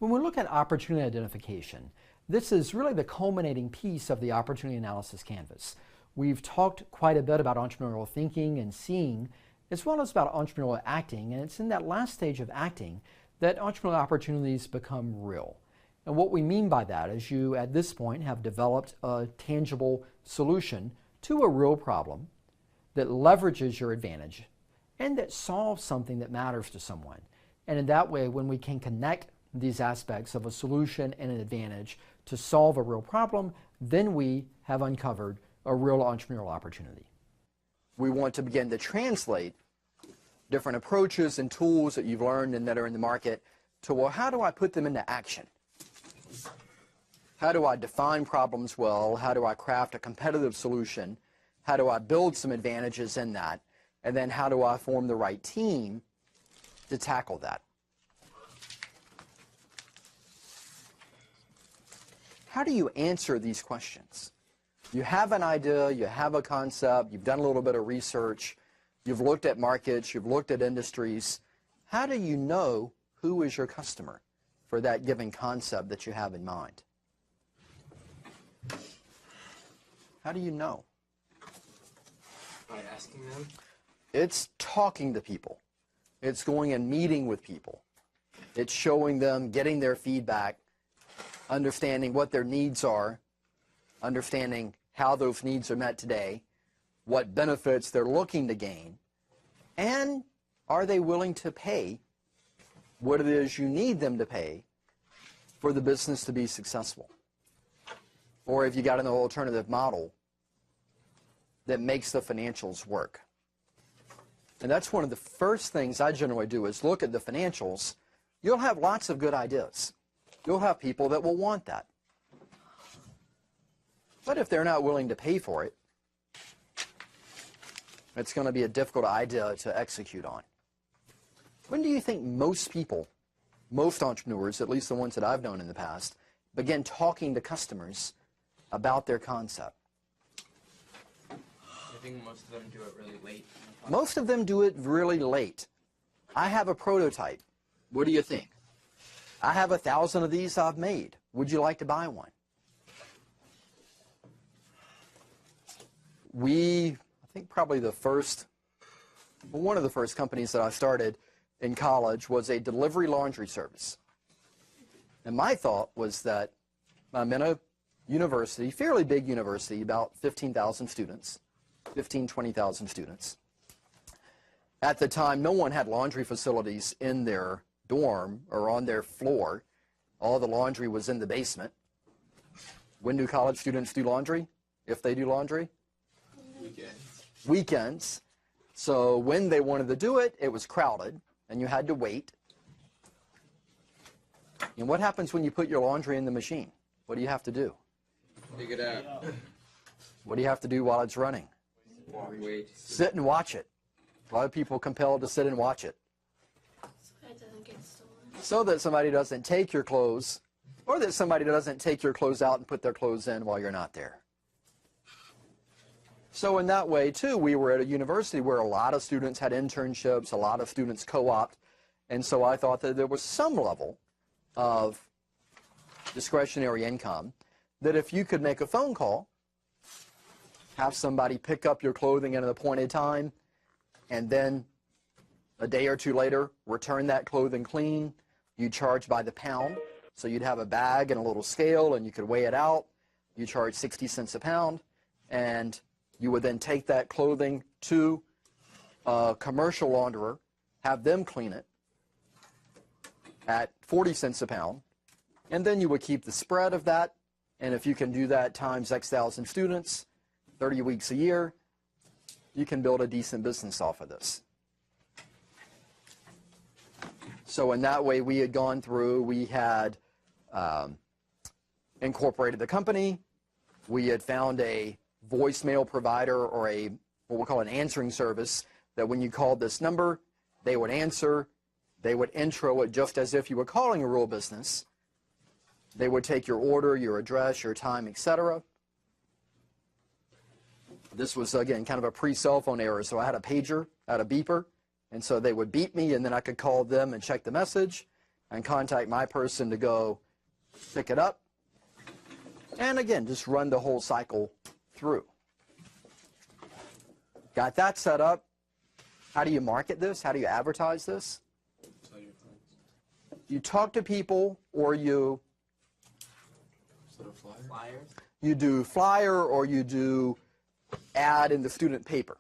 When we look at opportunity identification, this is really the culminating piece of the opportunity analysis canvas. We've talked quite a bit about entrepreneurial thinking and seeing, as well as about entrepreneurial acting, and it's in that last stage of acting that entrepreneurial opportunities become real. And what we mean by that is you, at this point, have developed a tangible solution to a real problem that leverages your advantage and that solves something that matters to someone. And in that way, when we can connect these aspects of a solution and an advantage to solve a real problem, then we have uncovered a real entrepreneurial opportunity. We want to begin to translate different approaches and tools that you've learned and that are in the market to, well, how do I put them into action? How do I define problems well? How do I craft a competitive solution? How do I build some advantages in that? And then how do I form the right team to tackle that? How do you answer these questions? You have an idea, you have a concept, you've done a little bit of research, you've looked at markets, you've looked at industries. How do you know who is your customer for that given concept that you have in mind? How do you know? By asking them? It's talking to people. It's going and meeting with people. It's showing them, getting their feedback, understanding what their needs are, understanding how those needs are met today, what benefits they're looking to gain, and are they willing to pay what it is you need them to pay for the business to be successful? Or if you got an alternative model that makes the financials work. And that's one of the first things I generally do is look at the financials. You'll have lots of good ideas. You'll have people that will want that. But if they're not willing to pay for it, it's going to be a difficult idea to execute on. When do you think most people, most entrepreneurs, at least the ones that I've known in the past, begin talking to customers about their concept? I think most of them do it really late. Most of them do it really late. I have a prototype. What do you think? I have 1,000 of these I've made. Would you like to buy one? I think probably one of the first companies that I started in college was a delivery laundry service. And my thought was that I'm in a university, fairly big university, about 15,000 students, 20,000 students. At the time, no one had laundry facilities in their dorm or on their floor. All the laundry was in the basement. When do college students do laundry? If they do laundry? Weekends. So when they wanted to do it, it was crowded, and you had to wait. And what happens when you put your laundry in the machine? What do you have to do? Dig it out. What do you have to do while it's running? Wait. Sit and watch it. A lot of people compelled to sit and watch it. So it doesn't get stolen. So that somebody doesn't take your clothes, or that somebody doesn't take your clothes out and put their clothes in while you're not there. So in that way, too, we were at a university where a lot of students had internships, a lot of students co-opted, and so I thought that there was some level of discretionary income that if you could make a phone call, have somebody pick up your clothing at an appointed time, and then a day or two later, return that clothing clean, you charge by the pound, so you'd have a bag and a little scale, and you could weigh it out. You charge 60 cents a pound, and you would then take that clothing to a commercial launderer, have them clean it at 40 cents a pound, and then you would keep the spread of that, and if you can do that times X thousand students, 30 weeks a year, you can build a decent business off of this. So in that way, we had gone through, we had incorporated the company, we had found a voicemail provider or what we call an answering service that when you called this number, they would answer, they would intro it just as if you were calling a real business. They would take your order, your address, your time, etc. This was, again, kind of a pre-cell phone era, so I had a pager, I had a beeper, and so they would beep me, and then I could call them and check the message. and contact my person to go pick it up. And again, just run the whole cycle through. Got that set up. How do you market this? How do you advertise this? Tell your friends. You talk to people, or you Set a flyer. Flyers. do flyer, or you do ad in the student paper.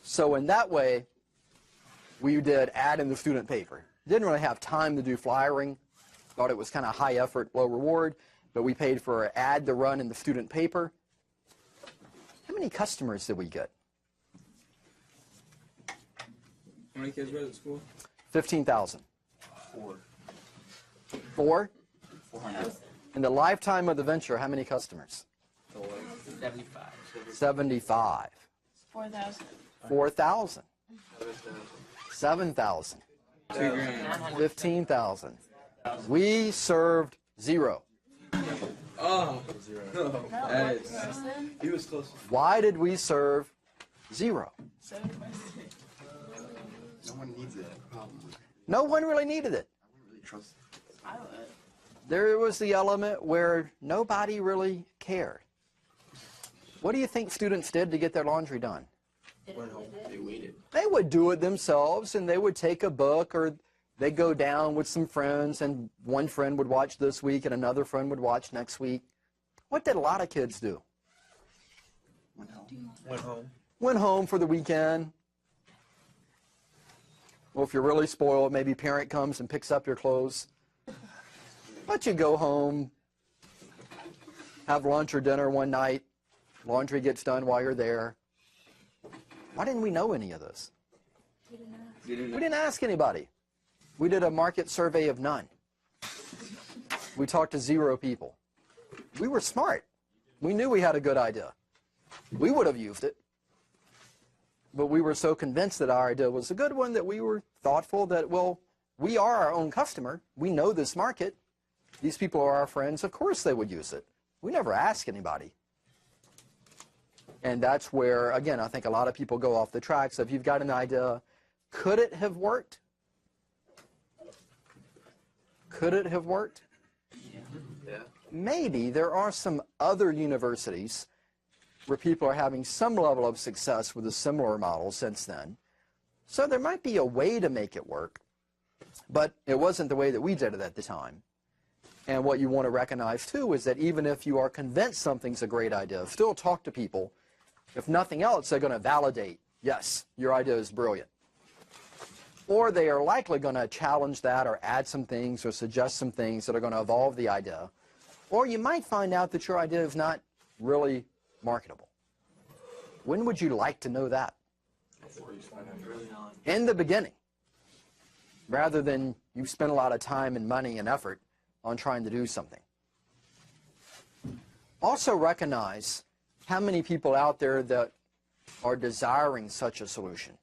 So in that way, we did ad in the student paper. Didn't really have time to do flyering. Thought it was kind of high effort, low reward, but we paid for an ad to run in the student paper. How many customers did we get? How many kids were at school? 15,000. 4. 4? 400. In the lifetime of the venture, how many customers? 75. 75. 4,000. 4,000. 7,000. $2,000. 15,000. We served 0. Oh. No. That is. Then, He was close. Why did we serve 0? so requested. No one needs it. Probably. No one really needed it. I wouldn't really trust it. I would. There was the element where nobody really cared. What do you think students did to get their laundry done? They waited. They would do it themselves, and they would take a book, or they'd go down with some friends, and one friend would watch this week and another friend would watch next week. What did a lot of kids do? Went home. Went home for the weekend. Well, if you're really spoiled, maybe parent comes and picks up your clothes. But you go home, have lunch or dinner one night, laundry gets done while you're there. Why didn't we know any of this? We didn't ask anybody. We did a market survey of none. We talked to 0 people. We were smart. We knew we had a good idea. We would have used it. But we were so convinced that our idea was a good one that we were thoughtful that, well, we are our own customer. We know this market. These people are our friends. Of course they would use it. We never ask anybody. And that's where, again, I think a lot of people go off the tracks. If you've got an idea, could it have worked? Could it have worked? Yeah. Maybe. There are some other universities where people are having some level of success with a similar model since then. So there might be a way to make it work, but it wasn't the way that we did it at the time. And what you want to recognize, too, is that even if you are convinced something's a great idea, still talk to people. If nothing else, they're going to validate, yes, your idea is brilliant. Or they are likely going to challenge that or add some things or suggest some things that are going to evolve the idea. Or you might find out that your idea is not really marketable. When would you like to know that? Before you spend it early on. In the beginning, rather than you spend a lot of time and money and effort on trying to do something. Also recognize how many people out there that are desiring such a solution.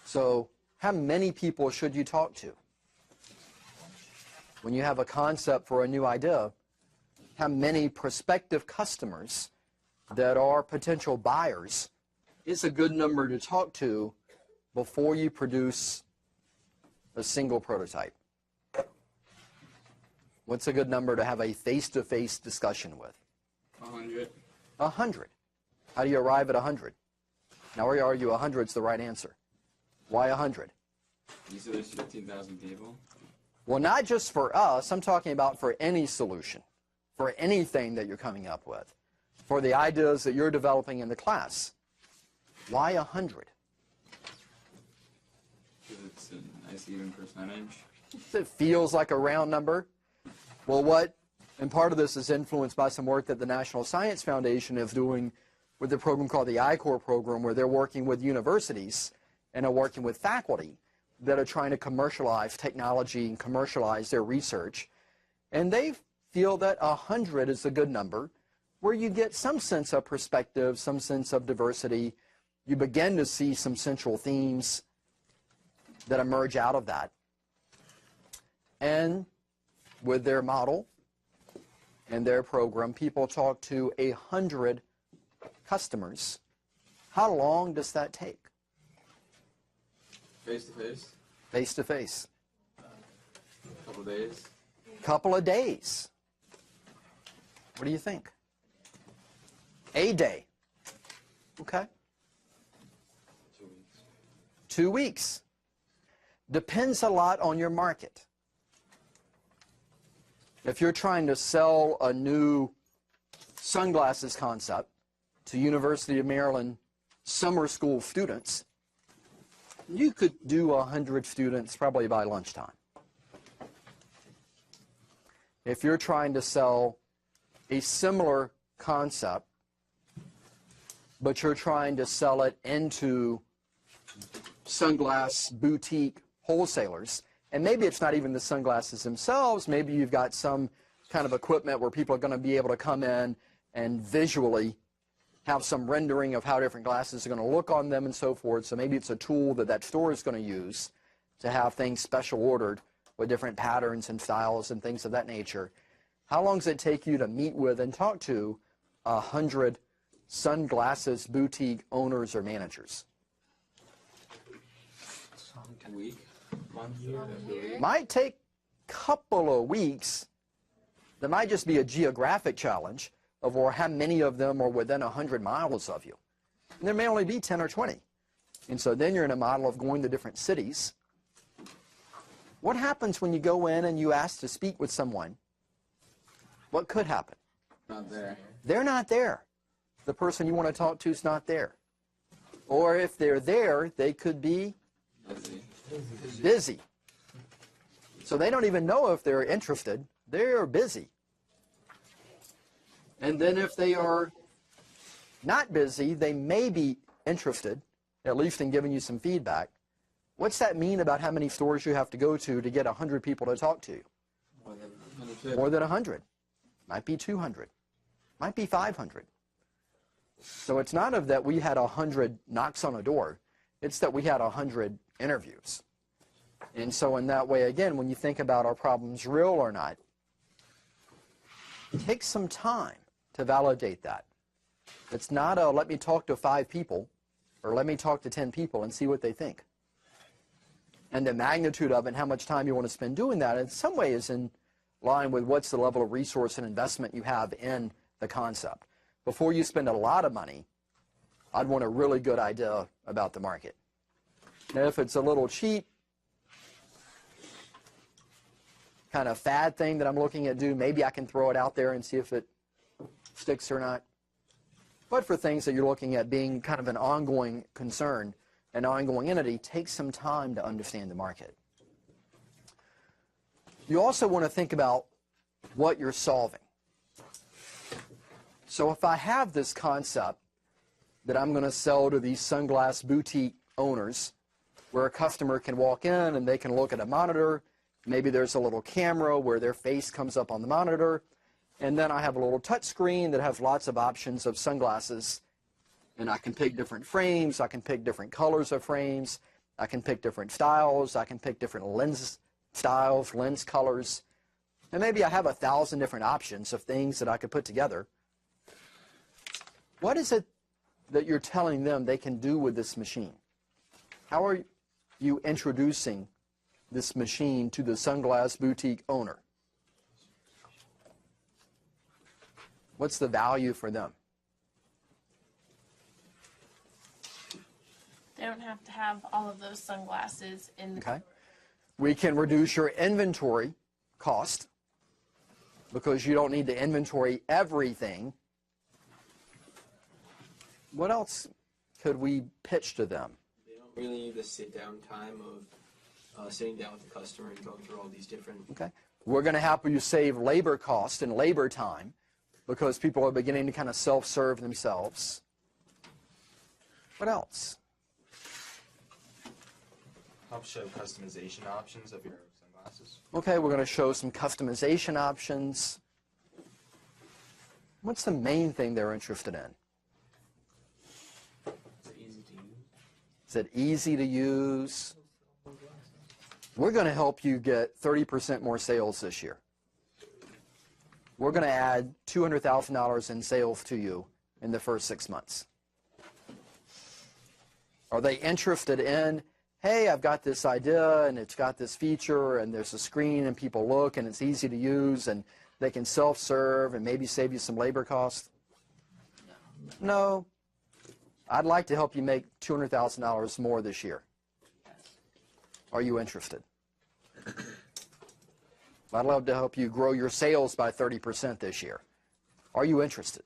So how many people should you talk to? When you have a concept for a new idea, how many prospective customers that are potential buyers is a good number to talk to before you produce a single prototype? What's a good number to have a face-to-face discussion with? 100. 100. How do you arrive at 100? Now, where are you? 100 is the right answer. Why 100? You said there's 15,000 people. Well, not just for us. I'm talking about for any solution, for anything that you're coming up with, for the ideas that you're developing in the class. Why 100? Because it's a nice even percentage. It feels like a round number. Well, and part of this is influenced by some work that the National Science Foundation is doing with the program called the I-Corps program, where they're working with universities and are working with faculty that are trying to commercialize technology and commercialize their research. And they feel that 100 is a good number, where you get some sense of perspective, some sense of diversity. You begin to see some central themes that emerge out of that. And with their model and their program, people talk to 100 customers. How long does that take? Face to face. face to face? Couple days. Couple of days. What do you think? A day. Okay. 2 weeks. 2 weeks. Depends a lot on your market. If you're trying to sell a new sunglasses concept to University of Maryland summer school students, you could do 100 students probably by lunchtime. If you're trying to sell a similar concept, but you're trying to sell it into sunglass boutique wholesalers, and maybe it's not even the sunglasses themselves, maybe you've got some kind of equipment where people are going to be able to come in and visually have some rendering of how different glasses are going to look on them and so forth. So maybe it's a tool that that store is going to use to have things special ordered with different patterns and styles and things of that nature. How long does it take you to meet with and talk to 100 sunglasses boutique owners or managers? A week. Month. Might take a couple of weeks. There might just be a geographic challenge of or how many of them are within 100 miles of you. And there may only be 10 or 20. And so then you're in a model of going to different cities. What happens when you go in and you ask to speak with someone? What could happen? Not there. They're not there. The person you want to talk to is not there. Or if they're there, they could be Busy. busy. So they don't even know if they're interested. They're busy. And then if they are not busy, they may be interested, at least in giving you some feedback. What's that mean about how many stores you have to go to get 100 people to talk to you? More than 150. More than 100. Might be 200. Might be 500. So it's not of that we had 100 knocks on a door. It's that we had 100 interviews. And so in that way, again, when you think about are problems real or not, take some time to validate that. It's not a let me talk to 5 people or let me talk to 10 people and see what they think. And the magnitude of it and how much time you want to spend doing that in some way is in line with what's the level of resource and investment you have in the concept. Before you spend a lot of money, I'd want a really good idea about the market. Now, if it's a little cheap, kind of fad thing that I'm looking at do, maybe I can throw it out there and see if it sticks or not. But for things that you're looking at being kind of an ongoing concern, an ongoing entity, take some time to understand the market. You also want to think about what you're solving. So if I have this concept that I'm going to sell to these sunglass boutique owners, where a customer can walk in and they can look at a monitor, maybe there's a little camera where their face comes up on the monitor, and then I have a little touch screen that has lots of options of sunglasses, and I can pick different frames, I can pick different colors of frames, I can pick different styles, I can pick different lens styles, lens colors, and maybe I have 1,000 different options of things that I could put together. What is it that you're telling them they can do with this machine? How are you introducing this machine to the sunglass boutique owner? What's the value for them? They don't have to have all of those sunglasses in the Okay. We can reduce your inventory cost because you don't need to inventory everything. What else could we pitch to them? They don't really need the sit-down time of sitting down with the customer and going through all these different. Okay. We're going to help you save labor cost and labor time because people are beginning to kind of self-serve themselves. What else? Help show customization options of your sunglasses. Okay, we're going to show some customization options. What's the main thing they're interested in? It's easy to use. Is it easy to use? We're going to help you get 30% more sales this year. We're going to add $200,000 in sales to you in the first 6 months. Are they interested in hey, I've got this idea and it's got this feature and there's a screen and people look and it's easy to use and they can self-serve and maybe save you some labor costs? No. I'd like to help you make $200,000 more this year. Are you interested? I'd love to help you grow your sales by 30% this year. Are you interested?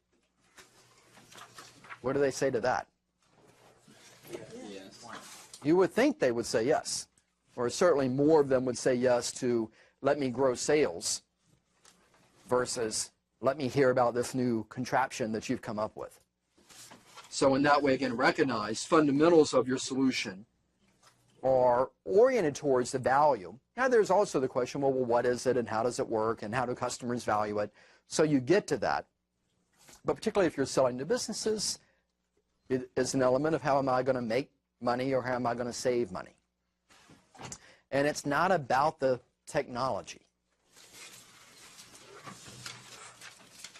What do they say to that? Yes. You would think they would say yes, or certainly more of them would say yes to let me grow sales versus let me hear about this new contraption that you've come up with. So in that way, again, recognize fundamentals of your solution are oriented towards the value. Now there's also the question, well, what is it and how does it work and how do customers value it? So you get to that. But particularly if you're selling to businesses, it is an element of how am I going to make money or how am I going to save money? And it's not about the technology.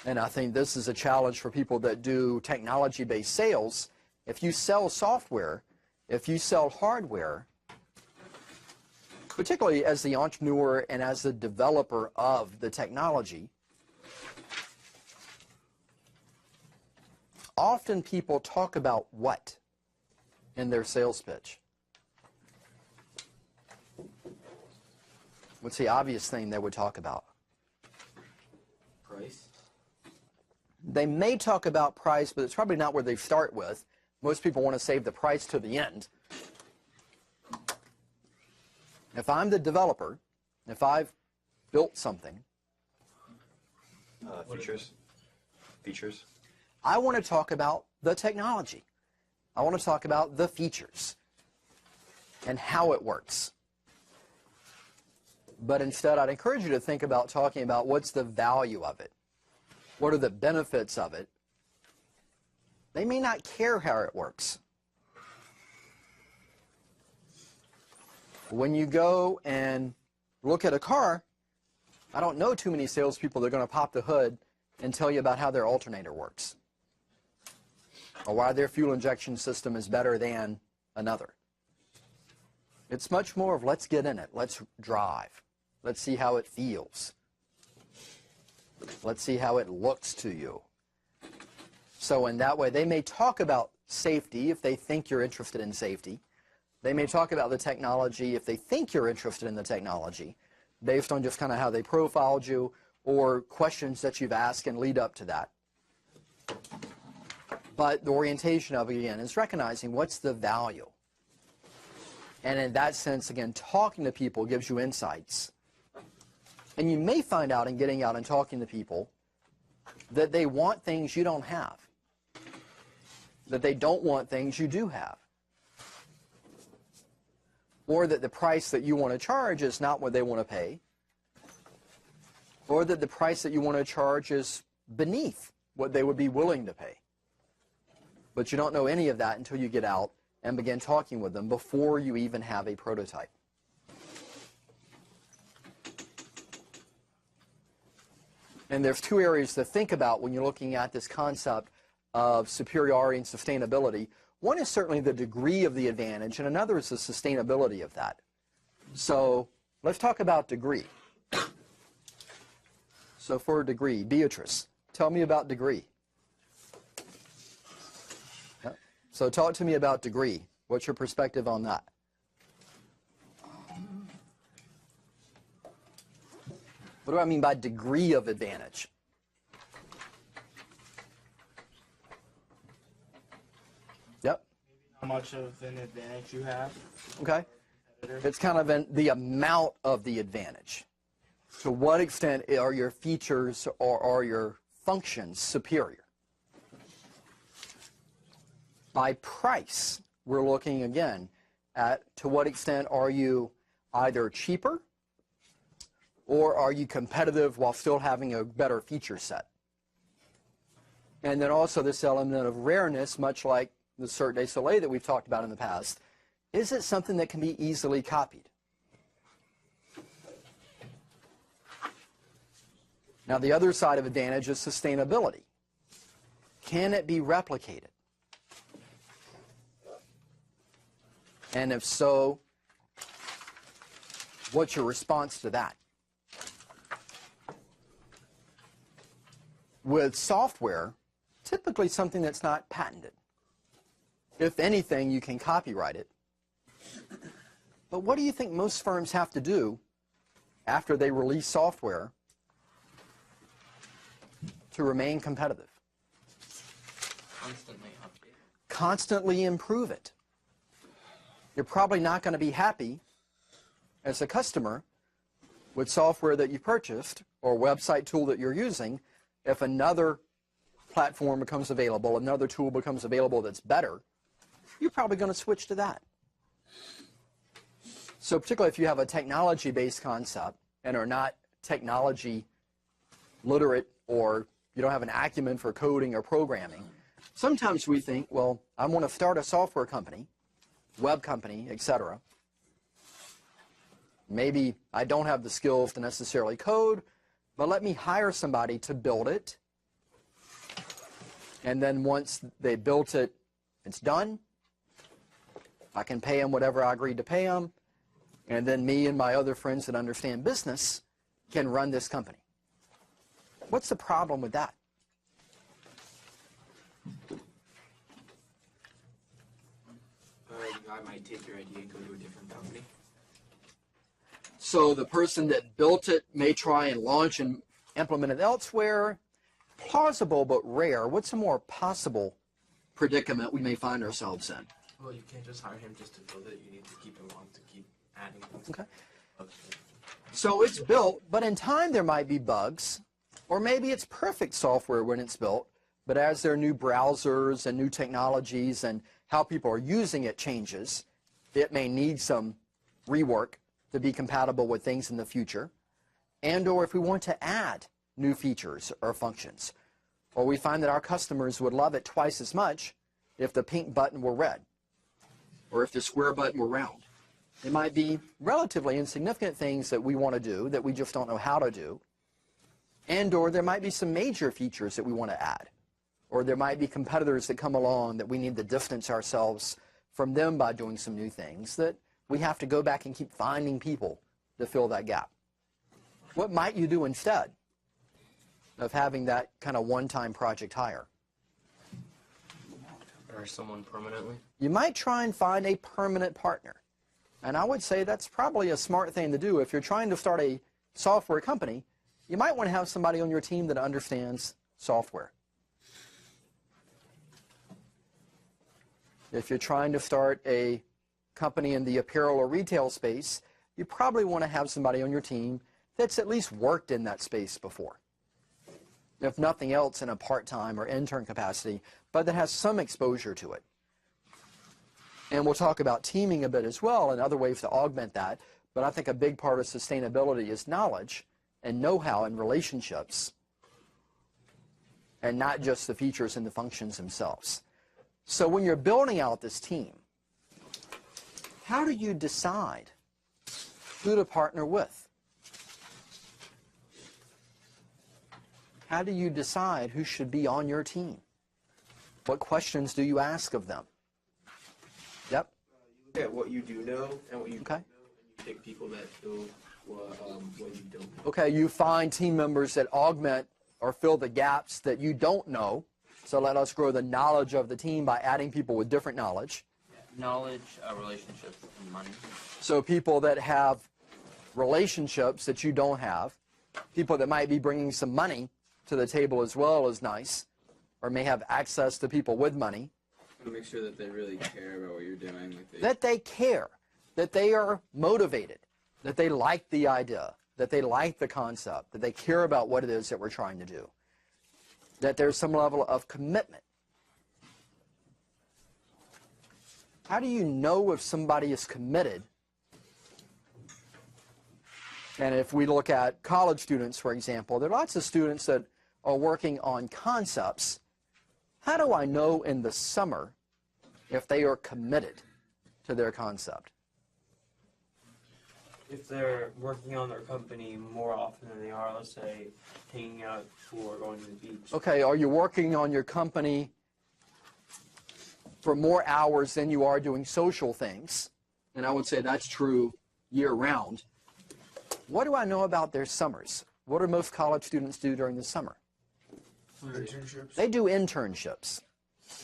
And I think this is a challenge for people that do technology-based sales. If you sell software, if you sell hardware, particularly as the entrepreneur and as the developer of the technology, often people talk about what in their sales pitch? What's the obvious thing they would talk about? Price? They may talk about price, but it's probably not where they start with. Most people want to save the price to the end. If I'm the developer, if I've built something, Features. I want to talk about the technology. I want to talk about the features and how it works. But instead, I'd encourage you to think about talking about what's the value of it. What are the benefits of it? They may not care how it works. When you go and look at a car, I don't know too many salespeople that are going to pop the hood and tell you about how their alternator works or why their fuel injection system is better than another. It's much more of let's get in it, let's drive, let's see how it feels, let's see how it looks to you. So in that way, they may talk about safety if they think you're interested in safety. They may talk about the technology if they think you're interested in the technology, based on just kind of how they profiled you or questions that you've asked and lead up to that. But the orientation of it, again, is recognizing what's the value. And in that sense, again, talking to people gives you insights. And you may find out in getting out and talking to people that they want things you don't have, that they don't want things you do have, or that the price that you want to charge is not what they want to pay, or that the price that you want to charge is beneath what they would be willing to pay. But you don't know any of that until you get out and begin talking with them before you even have a prototype. And there's two areas to think about when you're looking at this concept of superiority and sustainability. One is certainly the degree of the advantage, and another is the sustainability of that. So let's talk about degree. So for degree, Beatrice, tell me about degree. So talk to me about degree. What's your perspective on that? What do I mean by degree of advantage? Yep. How much of an advantage you have? Okay. It's kind of the amount of the advantage. To what extent are your features or are your functions superior? By price, we're looking again at to what extent are you either cheaper or are you competitive while still having a better feature set? And then also this element of rareness, much like the Cirque du Soleil that we've talked about in the past. Is it something that can be easily copied? Now the other side of advantage is sustainability. Can it be replicated? And if so, what's your response to that? With software, typically something that's not patented. If anything, you can copyright it. But what do you think most firms have to do after they release software to remain competitive? Constantly updated. Constantly improve it. You're probably not going to be happy as a customer with software that you purchased or website tool that you're using if another platform becomes available, another tool becomes available that's better. You're probably going to switch to that. So particularly if you have a technology-based concept and are not technology literate or you don't have an acumen for coding or programming, sometimes we think, well, I want to start a software company, web company, etc. Maybe I don't have the skills to necessarily code, but let me hire somebody to build it. And then once they built it, it's done. I can pay them whatever I agreed to pay them. And then me and my other friends that understand business can run this company. What's the problem with that? I might take your idea and go to a different company. So the person that built it may try and launch and implement it elsewhere. Plausible but rare. What's a more possible predicament we may find ourselves in? Well, you can't just hire him just to build it. You need to keep him on to keep adding things. Okay. Okay. So it's built, but in time there might be bugs, or maybe it's perfect software when it's built, but as there are new browsers and new technologies and how people are using it changes, it may need some rework to be compatible with things in the future, and or if we want to add new features or functions, or we find that our customers would love it twice as much if the pink button were red, or if the square button were round. It might be relatively insignificant things that we want to do that we just don't know how to do, and or there might be some major features that we want to add, or there might be competitors that come along that we need to distance ourselves from them by doing some new things that we have to go back and keep finding people to fill that gap. What might you do instead of having that kind of one-time project hire? Or someone permanently. You might try and find a permanent partner. And I would say that's probably a smart thing to do. If you're trying to start a software company, you might want to have somebody on your team that understands software. If you're trying to start a company in the apparel or retail space, you probably want to have somebody on your team that's at least worked in that space before. If nothing else in a part-time or intern capacity, but that has some exposure to it. And we'll talk about teaming a bit as well and other ways to augment that. But I think a big part of sustainability is knowledge and know-how and relationships, and not just the features and the functions themselves. So when you're building out this team, how do you decide who to partner with? How do you decide who should be on your team? What questions do you ask of them? Yep. You look at what you do know and what you Okay. don't know, and you pick people that know what you don't know. Okay, you find team members that augment or fill the gaps that you don't know. So let us grow the knowledge of the team by adding people with different knowledge. Knowledge, relationships, and money. So people that have relationships that you don't have, people that might be bringing some money to the table as well is nice, or may have access to people with money. Make sure that they really care about what you're doing. That they care, that they are motivated, that they like the idea, that they like the concept, that they care about what it is that we're trying to do, that there's some level of commitment. How do you know if somebody is committed? And if we look at college students, for example, there are lots of students that are working on concepts. How do I know in the summer if they are committed to their concept? If they're working on their company more often than they are, let's say, hanging out or going to the beach. Okay, are you working on your company for more hours than you are doing social things? and I would say that's true year-round. What do I know about their summers? What do most college students do during the summer? Internships. They do internships,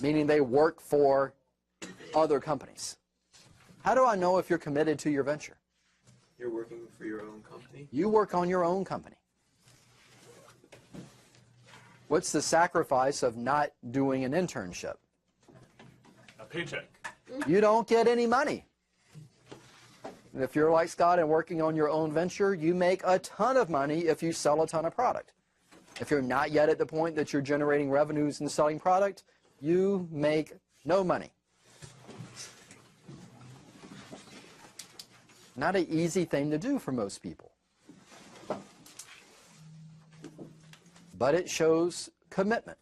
meaning they work for other companies. How do I know if you're committed to your venture? You're working for your own company. You work on your own company. What's the sacrifice of not doing an internship? A paycheck. You don't get any money. And if you're like Scott and working on your own venture, you make a ton of money if you sell a ton of product. If you're not yet at the point that you're generating revenues and selling product, you make no money. Not an easy thing to do for most people. But it shows commitment.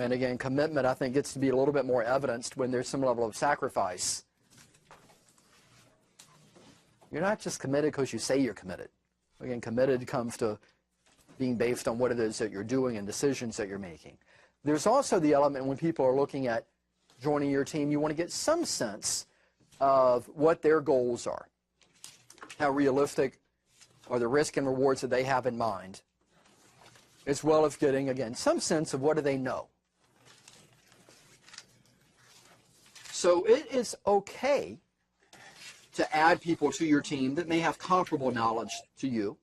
And again, commitment, I think, gets to be a little bit more evidenced when there's some level of sacrifice. You're not just committed because you say you're committed. Again, committed comes to being based on what it is that you're doing and decisions that you're making. There's also the element when people are looking at joining your team, you want to get some sense of what their goals are. How realistic are the risk and rewards that they have in mind, as well as getting, again, some sense of what do they know. So it is okay to add people to your team that may have comparable knowledge to you.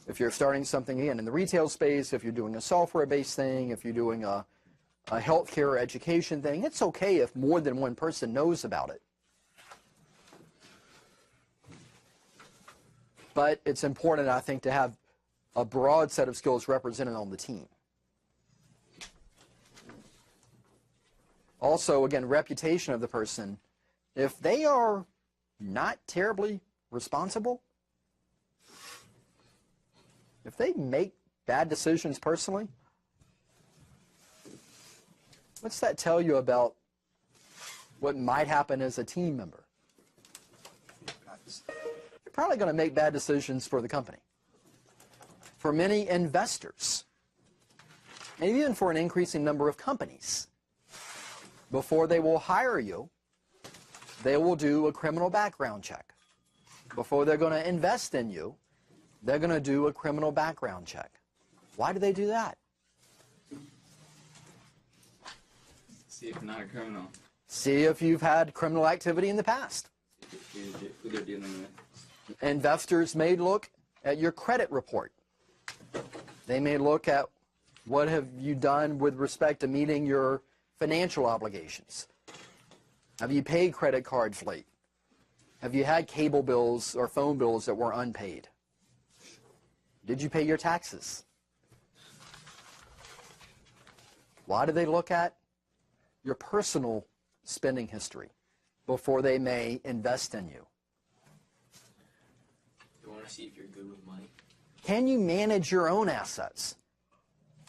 If you're starting something, again, in the retail space, if you're doing a software-based thing, if you're doing a healthcare or education thing, it's okay if more than one person knows about it. But it's important, I think, to have a broad set of skills represented on the team. Also, again, reputation of the person. If they are not terribly responsible, if they make bad decisions personally, what's that tell you about what might happen as a team member? You're probably going to make bad decisions for the company. For many investors, and even for an increasing number of companies, before they will hire you, they will do a criminal background check. Before they're going to invest in you, they're going to do a criminal background check. Why do they do that? See if you're not a criminal. See if you've had criminal activity in the past. Who they're dealing with. Investors may look at your credit report. They may look at what have you done with respect to meeting your financial obligations. Have you paid credit cards late? Have you had cable bills or phone bills that were unpaid? Did you pay your taxes? Why do they look at your personal spending history before they may invest in you? They want to see if you're good with money. Can you manage your own assets?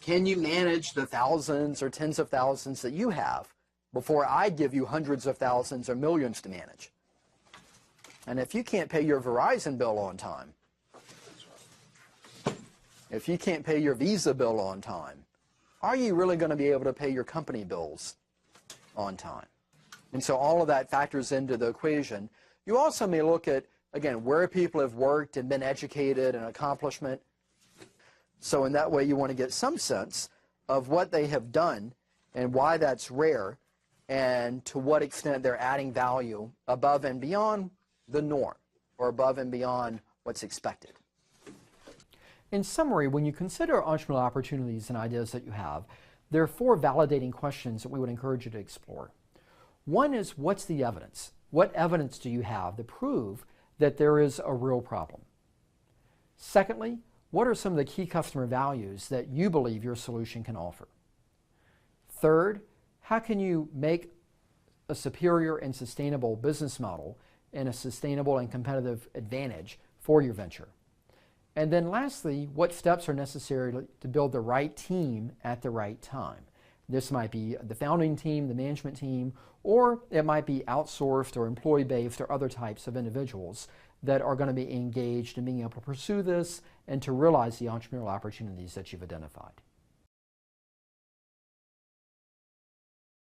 Can you manage the thousands or tens of thousands that you have before I give you hundreds of thousands or millions to manage? And if you can't pay your Verizon bill on time, if you can't pay your Visa bill on time, are you really going to be able to pay your company bills on time? And so all of that factors into the equation. You also may look at, again, where people have worked and been educated and accomplishment. So in that way, you want to get some sense of what they have done and why that's rare and to what extent they're adding value above and beyond the norm or above and beyond what's expected. In summary, when you consider entrepreneurial opportunities and ideas that you have, there are 4 validating questions that we would encourage you to explore. One is, what's the evidence? What evidence do you have to prove that there is a real problem? Secondly, what are some of the key customer values that you believe your solution can offer? Third, how can you make a superior and sustainable business model and a sustainable and competitive advantage for your venture? And then lastly, what steps are necessary to build the right team at the right time? This might be the founding team, the management team, or it might be outsourced or employee-based or other types of individuals that are going to be engaged in being able to pursue this and to realize the entrepreneurial opportunities that you've identified.